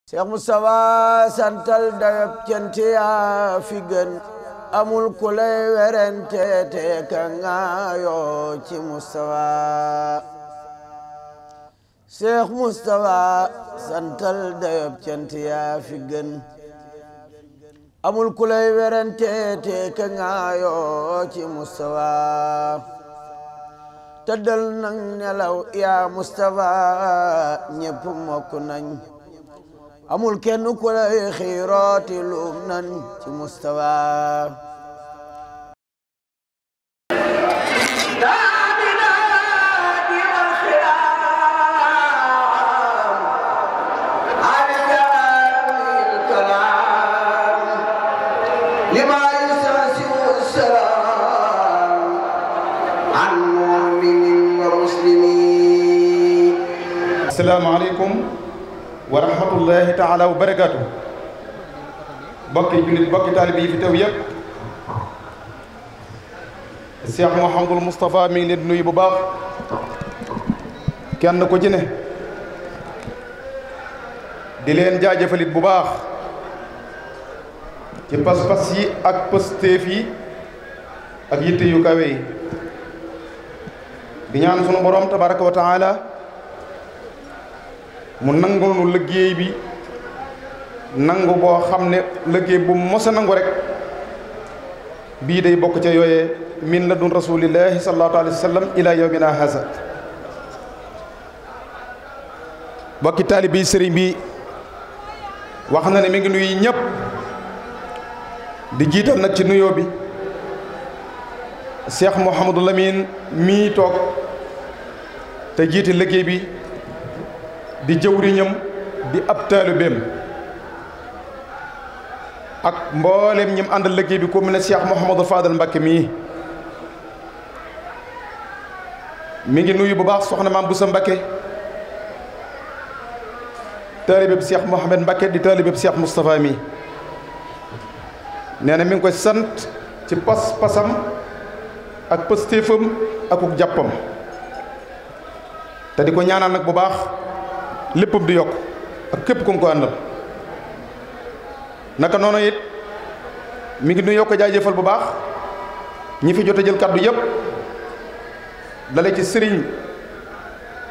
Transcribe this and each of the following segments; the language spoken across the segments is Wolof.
Cheikh Moustapha santal dayab cant yaa fi gën amul ku lay werante te ka ngaayoo ci Moustapha Cheikh Moustapha santal dayab cant yaa fi gën amul ku lay werante te ka ngaayoo ci Moustapha tëddal nang nelaw yaa Moustapha ñépp mokk nañ amul kenn ku lay xiirooti luum nan ci Moustapha assalaamu aleykum wa rahmatullahi taala wa barakaatu bokki jullit bokki taalibe yi fi teew yëpp Cheikh Mouhamadul Moustapha mi ngi leen di nuyu bu baax kenn ku ci ne di leen jaajëfalit bu baax ci pas-pas yi ak pëstéef yi ak yitte yu kawe yi di ñaan sunu borom tabaraka wa taala mu nangul nu liggéey bi nangu boo xam ne liggéey bu mos a nangu rek bii day bokk ca yooyee min ladun rasulillahi sallallahu alayhi wa sallam ila yawmina haza bokki taalibe yi sëriñ bi wax na ne mi ngi nuyu ñëpp di jiital nag ci nuyoo bi Cheikh Mouhamadou Lamine mii toog te jiite liggéey bi di jëwriñam di ab taalibeem ak mboolem ñim àndal liggéey bi ko mu ne Cheikh Mouhamadou Fadal Mbacké mii mi ngi nuyu bu baax soxna maam Boussa Mbacké taalibeeb Cheikh Mouhamed Mbacké di taalibeeb Cheikh Moustapha mii nee na mi ngi koy sant ci pas-pasam ak pëstéefam akuk jàppam te di ko ñaanal nag bu baax léppam di yokk ak képp ku mu ko àndal naka noonu it mi ngi nuyu yokk jaajëfal bu baax ñi fi jot a jël kaddu yëpp dale ci sëriñ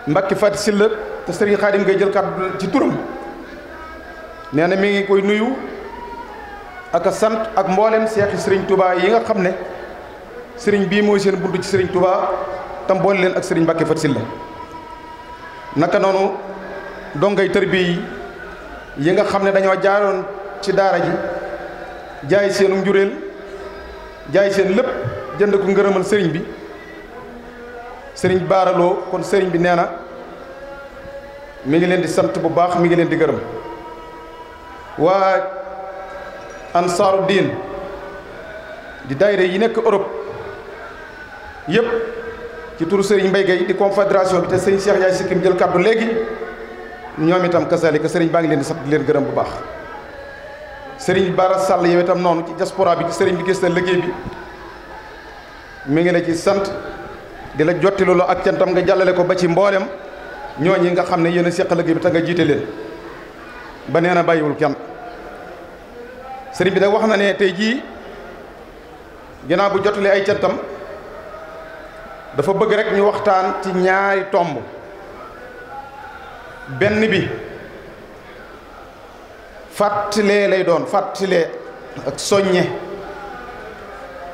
Mbacke Fati Silla te sëriñ Xaadim ngay jël kaddu ci turam nee na mi ngi koy nuyu ak a sant ak mboolem seexi sëriñ Touba yi nga xam ne sëriñ bii mooy seen buntu ci sëriñ Touba tam boole leen ak sëriñ Mbacke Fati Silla naka noonu dongay tërbiya yi nga xam ne dañoo jaaroon ci daara ji jaay seenu njuréel jaay seen lépp jënd ko ngërëmal sëriñ bi sëriñ baaraloo kon sëriñ bi nee na mi ngi leen di sant bu baax mi ngi leen di gërëm waa ansaaru diin di daayira yi nekk Europe yëpp ci turu sëriñ Mbaye Gueye di confédération bi te sëriñ Cheikh Ndiaye Sikkim jël kàddu léegi ñoom itam kasaalika sëriñ baa ngi leen di sant di leen gërëm bu baax sëriñ Bara Sall yow itam noonu ci diaspora bi ci sëriñ bi gis na liggéey bi mi ngi la ci sant di la jotti loolu ak cantam nga jàllale ko ba ci mboolem ñooñi nga xam ne yéen a seq liggéey bi te nga jiite leen ba nee na bàyyiwul kenn sëriñ bi nag wax na ne tey jii ginnaaw bu jottale ay cantam dafa bëgg rek ñu waxtaan ci ñaari tomb benn bi fàttalee lay doon fàttalee ak soññe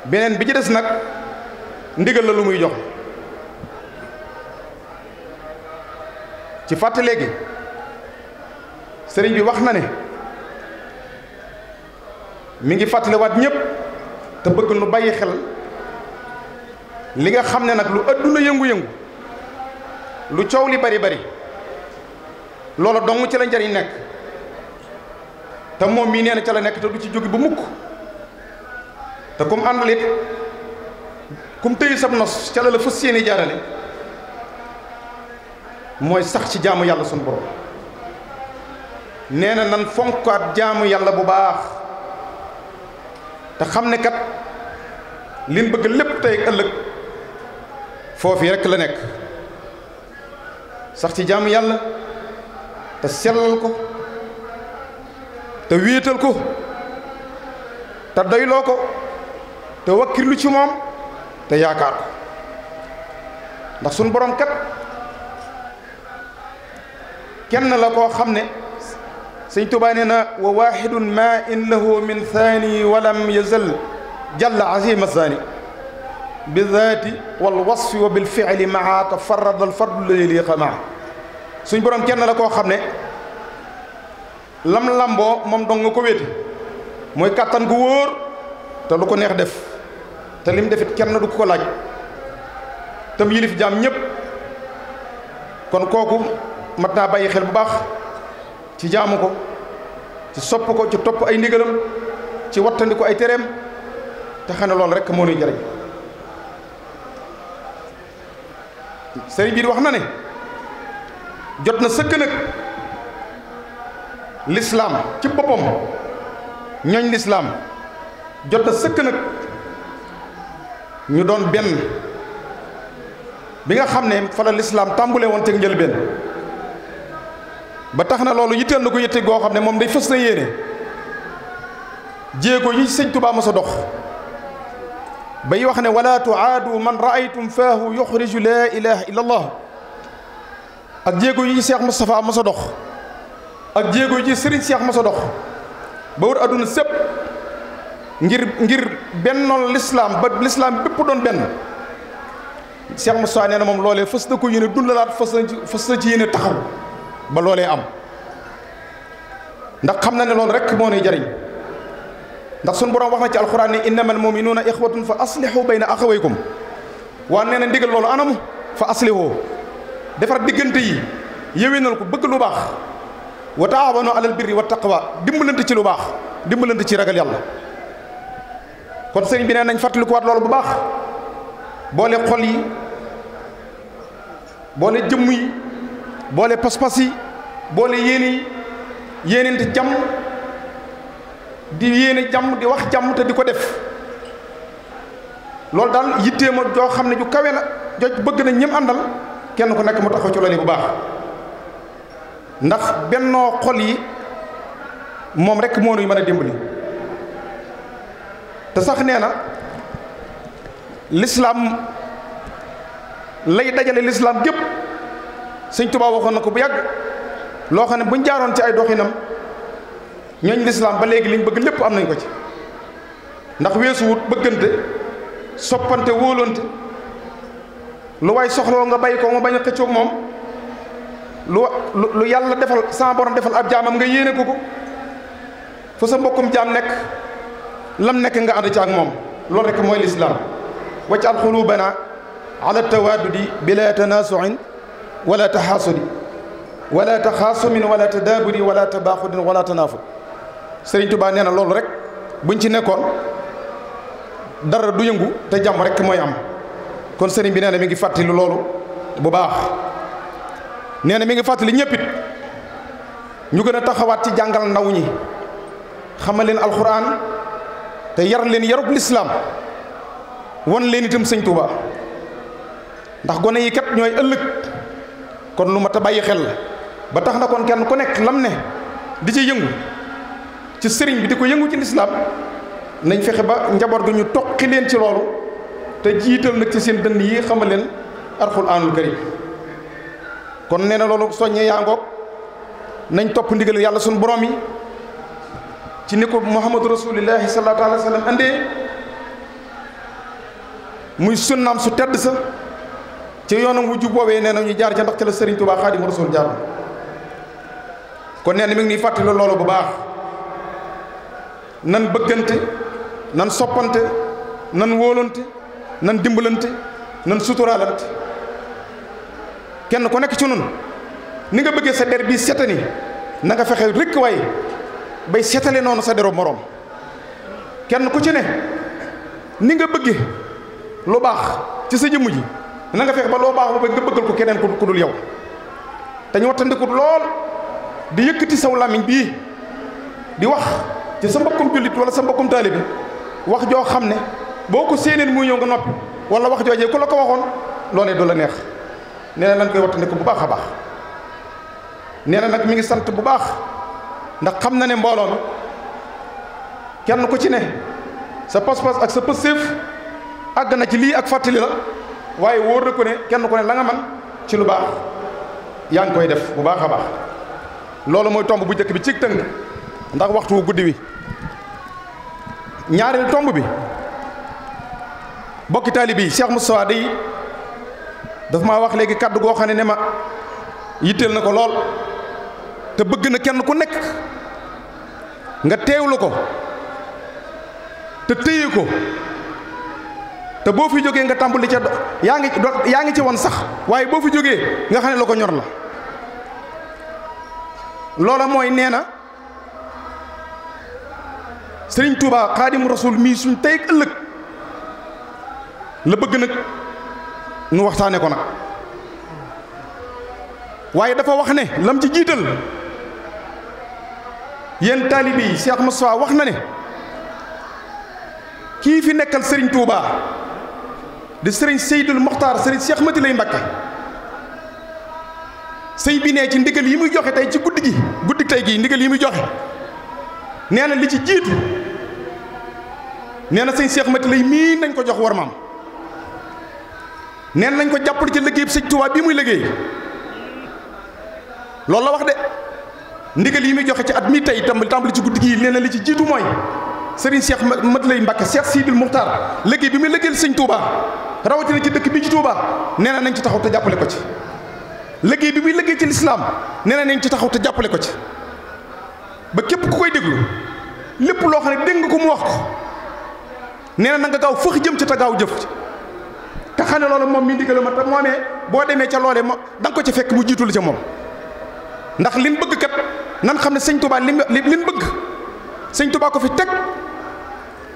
beneen bi ci des nag ndigal la lu muy jox ci fàttalee gi sëriñ bi wax na ne mi ngi fàttalewaat ñépp te bëgg nu bàyyi xel li nga xam ne nag lu adduna yëngu-yëngu lu coow li bari bari loola dong ci la njariñ nekk te moom mii nee na ca la nekk te du ci jóge ba mukk te kum àndal it kum tëyu sab nos ca la la fas yéene jaarale mooy sax ci jaamu yàlla sunu borom nee na nan fonkaat jaamu yàlla bu baax te xam ne kat liñ bëgg lépp tey ak ëllëg foofu rekk la nekk sax ci jaamu yàlla te sellal ko te wéetal ko te doyloo ko te wakkirlu ci moom te yaakaar ko ndax suñ borom kat kenn la koo xam ne sëñ Tuubaa nee na wa waxidun ma in lahu min thani walam yazal jalla azima thani bi zaati wal wasfi wa bil fi'li maa tafarrada al fardu alladi liqa maa suñ borom kenn la koo xam ne lam lamboo moom dong nga ko wéete mooy kàttan gu wóor te lu ko neex def te lim defit kenn du ko laaj tam yilif jaam ñépp kon kooku mat naa bàyyi xel bu baax ci jaamu ko ci sopp ko ci topp ay ndigalam ci wattandi ko ay tereem te xam ne loolu rek moo nuy jariñ sëriñ bi wax na ne jot na sëkk nag lislaam ci boppam ñooñ lislaam jot na sëkk nag ñu doon benn bi nga xam ne fa la lislaam tàmbulee woon teg njëlbeen ba tax na loolu yitteel na ko yitte goo xam ne moom day fës na yéene jéego yi sëñ Tuubaa ma sa dox bay wax ne wala tuaadu man raaytum faahu yuxriju laa ilaha illa allah ak jéego yi Cheikh Moustapha ma sa dox ak jéego yi Serigne Cheikh ma sa dox ba wër adduna sépp ngir bennoon lislaam ba lislaam bépp doon benn Cheikh Moustapha nee na moom loolee fës na ko yéene dundalaat fës na ci yéene taxaw ba loolee am ndax xam na ne loolu rek moo nuy jariñ ndax suñu borom wax na ci alxuraan ne innamal muminuuna ixwatun fa aslihu bayna axawaykum waa nee na ndigal loolu anamu fa aslihu defar diggante yi yéwénal ko bëgg lu baax wa taawanu alal birri wa taqwa dimbalante ci lu baax dimbalante ci ragal yàlla kon sëriñ bi nee nañ fàttalikuwaat loolu bu baax boole xol yi boole jëmm yi boole pas-pas yi boole yéene yi yéenente jàmm di yéene jàmm di wax jàmm te di ko def loolu daal yitteema joo xam ne ju kawe la jooj bëgg na ñëm àndal kenn ku nekk mu taxaw ci loolu bu baax ndax bennoo xol yi moom rek moo nuy mën a dimbali te sax nee na lislaam lay dajale lislaam gépp sëñ Tuubaa waxoon na ko bu yàgg loo xam ne buñ jaaroon ci ay doxinam ñooñ lislaam ba léegi liñ bëgg lépp am nañ ko ci ndax weesu wut bëggante soppante wóolante lu waay soxloo nga bàyyi ko nga bañ a xëccoog moom lu yàlla defal sama borom defal ab jaamam nga yéene ko fu sa mbokkum jaam nekk lam nekk nga ànd ci ak moom loolu rek mooy lislaam wacc al xulubana ala tawaddudi bila tanasuin wala taxaasudi wala taxaasumin wala tadaaburi wala tabaaxudin wala tanaafud Sëriñ Tuubaa nee na loolu rek buñ ci nekkoon dara du yëngu te jàmm rek mooy am kon sëriñ bi nee na mi ngi fàttali loolu bu baax nee na mi ngi fàttali ñëpp it ñu gën a taxawaat ci jàngal ndaw ñi xamal leen alxuraan te yar leen yarub lislaam wan leen itam sëñ Tuubaa ndax gone yi kat ñooy ëllëg kon lu mat a bàyyi xel ba tax na kon kenn ku nekk lam ne di ci yëngu ci sëriñ bi di ko yëngu ci lislaam nañ fexe ba njaboot gi ñu toqi leen ci loolu te jiital nag ci seen dënn yi xamal leen alxuraanul karim kon nee na loolu soññee yaa ngoog nañ topp ndigal yàlla suñu borom yi ci ni ko muhammadu rasulillahi sallallahu alayhi wa sallam andee muy sunnaam su tedd sa ci yoonam wu jub boobee nee na ñu jaar ca ndax ca la Sëriñ Tuubaa Xaadimu Rasuul jaar kon nee na mi ngi nii fàttali loolu bu baax nan bëggante nan soppante nan wóolante nan dimbalante nan suturaalante kenn ku nekk ci nun ni nga bëggee sa der bii setani na nga fexe rek waaye bay setale noonu sa deru moroom kenn ku ci ne ni nga bëggee lu baax ci sa jëmm ji na nga fexe ba loo baax ba nga bëggal ko keneen ku dul yow te ñu wattandiku lool di yëkkati saw làmmiñ bii di wax ci sa mbokkum jullit wala sa mbokkum taalibe wax joo xam ne boo ko séeneen muy ñëw nga noppi wala wax joojee ku la ko waxoon loolee du la neex nee na lañ koy wattandiku bu baax a baax nee na nag mi ngi sant bu baax ndax xam na ne mbooloo mi kenn ku ci ne sa pas-pas ak sa pëstéef àgg na ci lii ak fàttali la waaye wóor na ko ne kenn ku ne la nga man ci lu baax yaa ngi koy def bu baax a baax. loolu mooy tomb bu njëkk bi ci tënk ndax waxtu wu guddi wi. ñaareel tomb bi bokki taalibe yi Cheikh Moustapha day daf maa wax léegi kàddu goo xam ne ma yitteel na ko lool te bëgg na kenn ku nekk nga teewlu ko te téye ko te boo fi jógee nga tàmbali ca yaa ngi ci woon sax waaye boo fi jógee nga xam ne la ko ñor la. loola mooy nee na Sëriñ Tuubaa Xaadimu Rasuul mii suñ tey ak ëllëg la bëgg nag nu waxtaane ko nag waaye dafa wax ne lam ci jiital yéen taalibe yi Cheikh Moustapha wax na ne kii fi nekkal Sëriñ Tuubaa di Sëriñ Seydul Moxtaar Sëriñ Cheikh Mati lay Mbakke sëy bi ne ci ndigal yi muy joxe tey ci guddi tey gii ndigal yi muy joxe nee na li ci jiitu nee na sëñ Cheikh Mati lay mii nañ ko jox war maam nee nañ ko jàppale ci liggéey bi sëñ Tuubaa bii muy liggéey loolu la wax de ndigal yi muy joxe ci at mii tey tàmbali ci guddi gii nee na li ci jiitu mooy sëriñ Cheikh Mati lay Mbakke Cheikh Sidil Muxtaar liggéey bi muy liggéeyal sëñ Tuubaa rawatina ci dëkk bii ci Tuubaa nee na nañ ci taxaw te jàppale ko ci liggéey bi muy liggéey ci lislaam nee na nañ ci taxaw te jàppale ko ci ba képp ku koy déglu lépp loo xam ne dégg nga ko mu wax ko nee na nga gaaw fëx jëm ci te gaaw jëf te xam ne loolu moom mi ndigal ma te moomee boo demee ca loolee da nga ko ci fekk mu jiitul ca moom ndax liñ bëgg kat nan xam ne sëñ Tuubaa liñ bëgg sëñ Tuubaa ko fi teg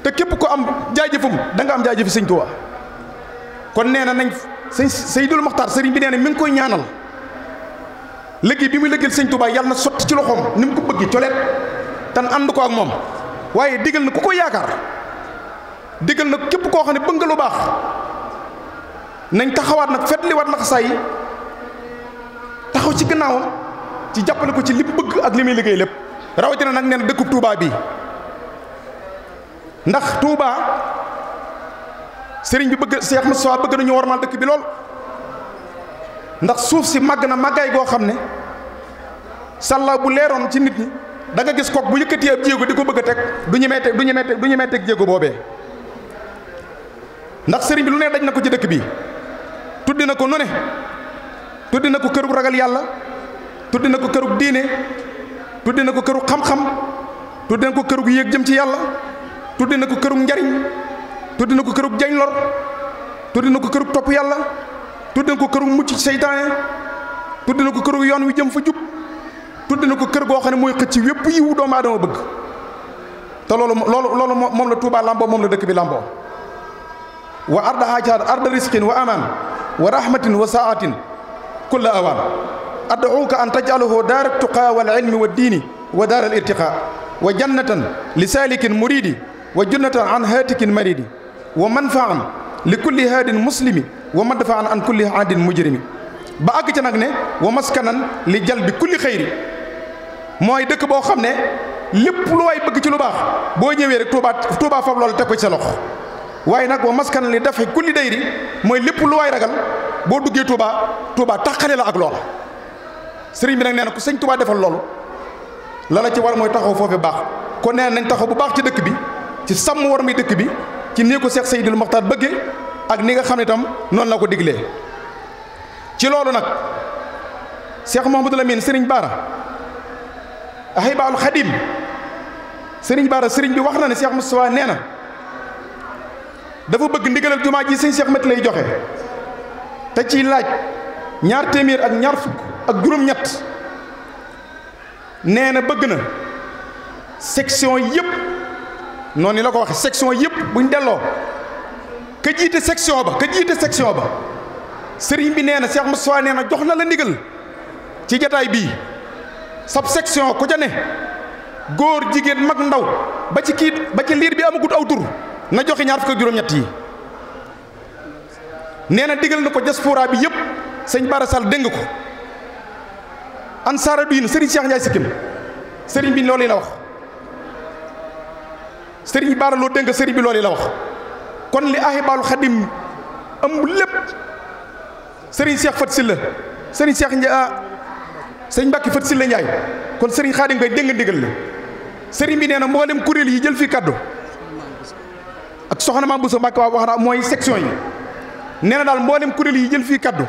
te képp ko am jaajëfam da nga am jaajëfi sëñ Tuubaa kon nee na nañ sëñ Seydul Moxtaar sëriñ bi nee na mi ngi koy ñaanal liggéey bi muy liggéeyal sëñ Tuubaa yàlla na sotti ci loxoom ni mu ko bëgg coleet tan ànd ko ak moom waaye digal na ku ko yaakaar digal na képp koo xam ne bëgg nga lu baax nañ taxawaat nag fetliwaat laxasaay yi taxaw ci gannaawam ci jàppale ko ci li mu bëgg ak li muy liggéey lépp rawatina nag nee na dëkkub Touba bii ndax Touba sëriñ bi bëgg Cheikh Moustapha bëgg nañu warmal dëkk bi lool ndax suuf si màgg na màggaay goo xam ne sàlla bu leeroon ci nit ñi da nga gis kook bu yëkkati ab jéego di ko bëgg a teg du ñemee teg jéego boobee ndax sëriñ bi lu ne daj na ko ci dëkk bi tuddi na ko nu ne tuddi na ko kërug ragal yàlla tuddi na ko kërug diine tuddi na ko kërug xam-xam tuddi na ko kërug yéeg jëm ci yàlla tuddi na ko kërug njariñ tuddi na ko kërug jañ lor tuddi na ko kërug topp yàlla tuddi na ko kërug mucc ci seytaane tuddi na ko kërug yoon wi jëm fa jub tuddi na ko kër goo xam ne mooy xëcc wépp yiwu doomu aadama bëgg te loolu moom la Touba lamboo moom la dëkk bi lamboo wa arda haajaat arda risqin wa amaan wa rahmatin wa saatin kulla awaan ad'uuka an taj'alahu daara tuqaa wal ilmi wa diini wa daara al irtiqaa wa jannatan li saalikin muridi wa junnatan an haatikin maridi wa manfaan li kulli haadin muslimi wa madfaan an kulli haadin mujrimi ba àgg ca nag ne wa maskanan li jalbi kulli xayri mooy dëkk boo xam ne lépp lu waay bëgg ci lu baax boo ñëwee rek Touba fab loolu teg ko ci sa loxo waaye nag wa maskanan li dafa kulli dayri mooy lépp lu waay ragal boo duggee Touba taxale la ak loola sëriñ bi nag nee na ku sëñ Touba defal loolu la la ci war mooy taxaw foofu baax kon nee nañ taxaw bu baax ci dëkk bi ci sàmm war mi dëkk bi ci nii ko Cheikh Seydil Mokhtar bëggee ak ni nga xam ne itam noonu la ko diglee ci loolu nag Cheikh Mouhamadou Lamine sëriñ Baara Ahibahul Khadim sëriñ Baara sëriñ bi wax na ne Cheikh Moustapha nee na dafa bëgg ndigalal jumaa ji sëñ Cheikh Mati lay joxe te ciy laaj 200 ak ñaar fukk ak juróom-ñett nee na bëgg na section yëpp noonu la ko waxe section yëpp buñ delloo ka jiite section ba sëriñ bi nee na Cheikh Moustapha nee na jox na la ndigal ci jataay bii sab section ku ca ne góor jigéen mag ndaw ba ci liir bi amagut aw tur na joxe 2 fukk ak juróom-ñett yi nee na digal na ko diaspora bi yëpp sëñ Bara Sall dégg ko ansaara diin sëriñ Cheikh Ndiaye Sikkim sëriñ bi loolu la wax sëriñ Bara Lo dégg nga sëriñ bi loolu la wax kon li Ahibahil Khadim ëmb lépp sëriñ Cheikh Fat Silla sëriñ sëriñ Mbacke Fat Silla Ndiaye kon sëriñ Khadim Gueye dégg nga ndigal la sëriñ bi nee na mboolem kuréel yi jël fii kaddu ak soxna Mame Bousso Mbacke wax na mooy section yi nee na daal mboolem kuréel yi jël fii kaddu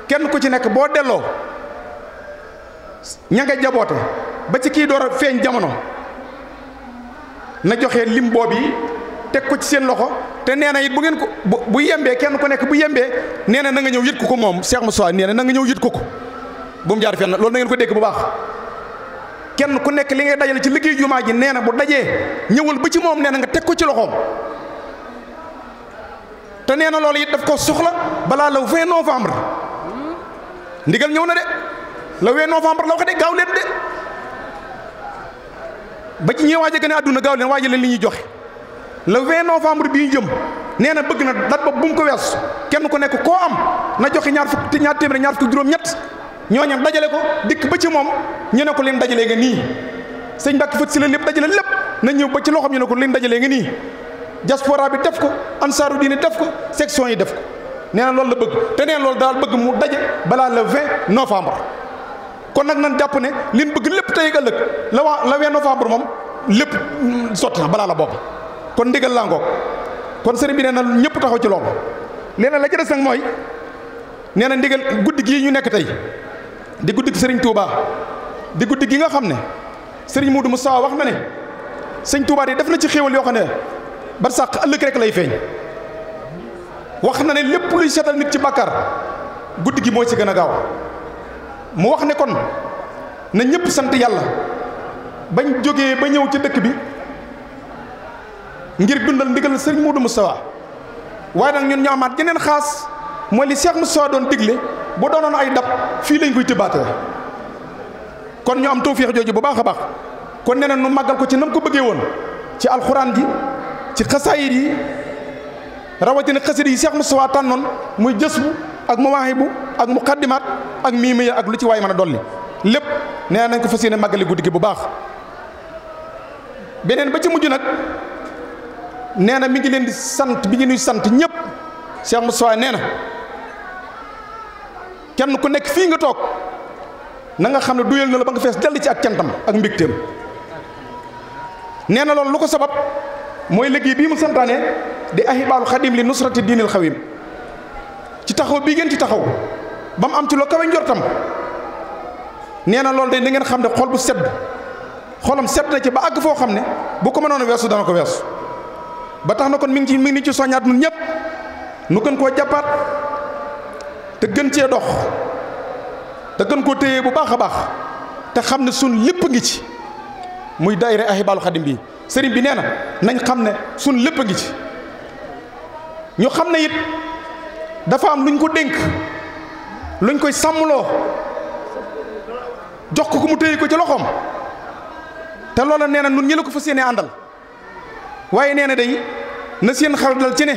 kenn ku ci nekk boo delloo ña nga jaboote ba ci kii door a feeñ jamono na joxe lim boobu yi teg ko ci seen loxo te nee na it bu ngeen ko bu yembee kenn ku nekk bu yembee nee na nga ñëw yët ko moom Cheikh Moussa nee na nga ñëw yët ko bu mu jaar fenn loolu na ngeen ko dégg bu baax kenn ku nekk li ngay dajale ci liggéey jumaa ji nee na bu dajee ñëwal ba ci moom nee na nga teg ko ci loxoom te nee na loolu it daf ko soxla balaa le 20 novembre ndigal ñëw na de le 20 novembre la wax de gaaw leen de ba ci ñi waaj a gën a àdduna gaaw leen waajal leen li ñuy joxe le 20 novembre bii jëm nee na bëgg na dat ba bu mu ko weesu kenn ku nekk koo am na joxe ñaar téeméer ñaar fukk juróom-ñett ñooñam dajale ko dikk ba ci moom ñu ne ko leen dajalee nga nii sëñ Mbacke Fat Silla lépp dajale lépp na ñëw ba ci loxoom ñu ne ko leen dajalee nga nii diaspora bi def ko ansaaru diine def ko section yi def ko nee na loolu la bëgg te nee na loolu daal bëgg mu daje balaa le 20 novembre kon nag nan jàpp ne liñ bëgg lépp tey ëllëg le 20 novembre moom lépp sotti na balaa la bopp kon ndigal laa ngoog kon sëriñ bi nee na ñëpp taxaw ci loolu léeg-léeg la ca des nag mooy nee na ndigal guddi gii ñu nekk tey di guddi gi sëriñ Touba di guddi gi nga xam ne sëriñ Moudou Moussa wax na ne sëñ Touba di def na ci xéewal yoo xam ne bar sàq ëllëg rek lay feeñ wax na ne lépp luy seetal nit ci bàkkaar guddi gi mooy ci gën a gaaw mu wax ne kon na ñëpp sant yàlla bañ jógee ba ñëw ci dëkk bi ngir dundal ndigal sëriñ Moudou Moussa waaye nag ñun ñu amaat geneen xaas mooy li Cheikh Moussa doon digle bu doonoon ay dab fii lañ koy tëbbaatee kon ñu am tawfeex jooju bu baax a baax kon nee na nu màggal ko ci nam ko bëggee woon ci alxuraan ji ci xasaayid yi rawatina xasida yi Cheikh Moussa tànnoon muy jësbu ak mawaahibu ak muqaddimaat ak miimiya ak lu ci waay mën a dolli lépp nee nañ ko fas yéene màggali guddi gi bu baax beneen ba ci mujj nag nee na mi ngi leen di sant bi ngi nuy sant ñëpp Cheikh Moussa nee na kenn ku nekk fii nga toog na nga xam ne duyal na la ba nga fees dell ci ak cantam ak mbégteem nee na loolu lu ko sabab mooy liggéey bii mu santaane di Ahibahil Khadim li nusrati diinil xawim ci taxaw bii ngeen ci taxaw ba mu am ci loo kawe njortam nee na loolu day na ngeen xam ne xol bu sedd xolam sedd na ci ba àgg foo xam ne bu ko mënoon a weesu dana ko weesu ba tax na kon mi ngi ci soññaat ñun ñëpp nu gën koo jàppaat te gën cee dox te gën koo téye bu baax a baax te xam ne sun lépp ngi ci muy daayira Ahibahil Khadim bi sëriñ bi nee na nañ xam ne sun lépp ngi ci ñu xam ne it dafa am luñ ko dénk luñ koy sàmmloo jox ko mu téye ko ci loxoom te loola nee na nun ñi la ko fas yéene àndal waaye nee na day na seen xel dal ci ne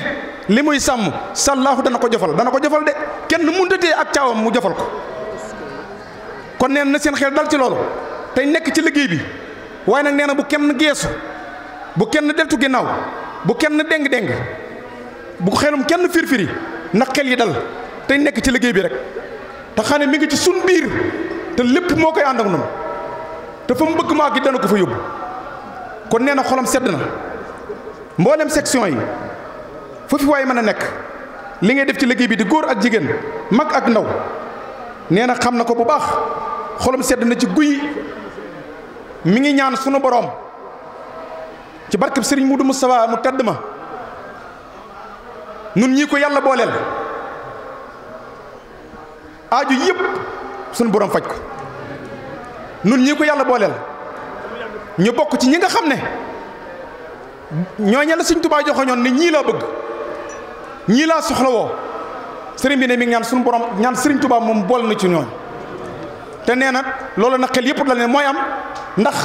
li muy sàmm sàllaahu dana ko jofal de kenn mënut a téye ak caawam mu jofal ko kon nee na seen xel dal ci loolu tey nekk ci liggéey bi waaye nag nee na bu kenn geesu bu kenn deltu ginnaaw bu kenn déng-déng bu xelum kenn firfiri na xel yi dal tey nekk ci liggéey bi rek te xam ne mi ngi ci sun biir te lépp moo koy ànd ak noonu te fa mu bëgg maa gi dana ko fa yóbbu kon nee na xolam sedd na mboolem section yi foofu waaye mën a nekk li ngay def ci liggéey bi di góor ak jigéen mag ak ndaw nee na xam na ko bu baax xolam sedd na ci guy mi ngi ñaan sunu boroom ci barkeb Serigne Moudou Moustapha mu tedd ma nun ñii ko yàlla booleel aaju yëpp sunu boroom faj ko nun ñii ko yàlla booleel ñu bokk ci ñi nga xam ne ñooñu la Sëriñ Tuubaa joxoñoon ne ñii laa bëgg ñii laa soxlawoo sëriñ bi ne mi ngi ñaan suñu borom ñaan Sëriñ Tuubaa moom bool na ci ñooñ te nee na loolu nag xel yëpp la ne mooy am ndax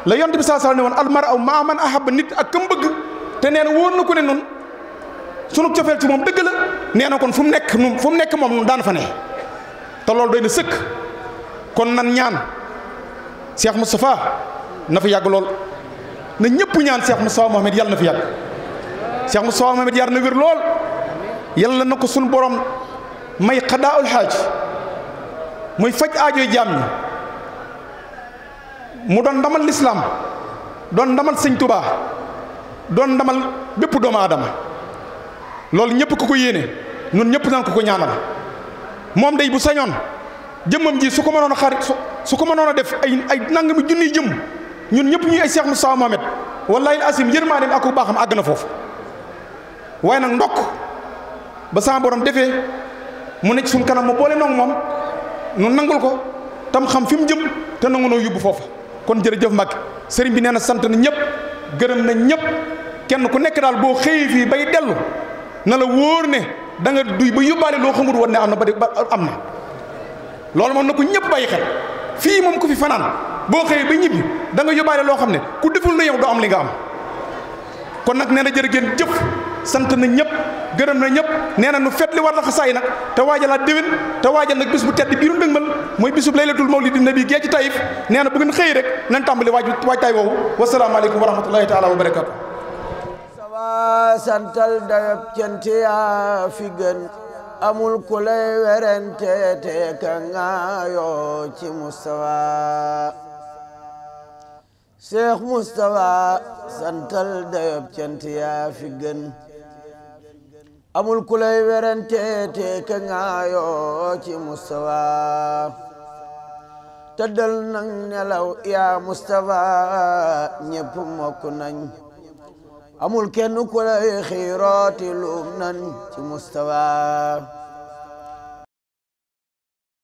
la yonent bi sallallahu alayhi wa sallam ne woon almar'u ma'a man ahabba nit ak kam bëgg te nee na wóor na ko ne noonu sunu cofeel ci moom dëgg la nee na kon fu mu nekk moom daan fa ne te loolu doy na sëkk kon nan ñaan Cheikh Moustapha na fa yàgg lool na ñëpp ñaan Cheikh Moustapha Mohamed yàlla na fi yàgg Cheikh Moustapha Mohamed yar na wér lool yàlla na ko suñu borom may xadaaul xaaj muy faj aajoy jaam ñi mu doon ndamal lislaam doon ndamal sëñ Tuubaa doon ndamal bépp doomu aadama loolu ñëpp ko yéene ñun ñëpp naan ko ñaanal moom day bu sañoon jëmmam ji su ko mënoon a xarit su ko mënoon a def ay nangami junniy jëmm ñun ñëpp ñuy ay Cheikh Moustapha Mohamed wallahi asim yërmaaneem ak baaxam àgg na foofu waaye nag ndokk ba sama borom defee mu nekk suñ kanam mu boole noonu moom nu nangul ko tam xam fi mu jëm te nangu noo yóbbu foofu kon jërëjëf Mbacke sëriñ bi nee na sant na ñëpp gërëm na ñëpp kenn ku nekk daal boo xëyee fii bay dellu na la wóor ne da nga duy ba yóbbaale loo xamul woon ne am na ba am na loolu moom na ko ñëpp bàyyi xel fii moom ku fi fanaan boo xëyee ba ñibbi da nga yóbbaale loo xam ne ku deful na yow doo am li nga am kon nag nee na jërë ngeen jëf sant na ñëpp gërëm na ñëpp nee na nu fet li war la xasaay nag te waajalaat déwén te waajal nag bis bu tedd biiru ndëgmal mooy bisub laylatul mawlidi nabi gee ci Taïf nee na bu ngeen xëy rek nañ tàmbali waajtaay woowu wasalaamaaleykum wa rahmatullahi taala wa barakatu sawa santal dayab cant yaa fi gën amul ku lay werante te ka ngaayoo ci Moustapha Cheikh Moustapha santal dayob cant yaa fi gën amul ku lay werante te ka ngaayoo ci Moustapha tëddal nang nelaw yaa Moustapha ñépp mokk nañ amul kenn ku lay xiirooti luum nañ ci Moustapha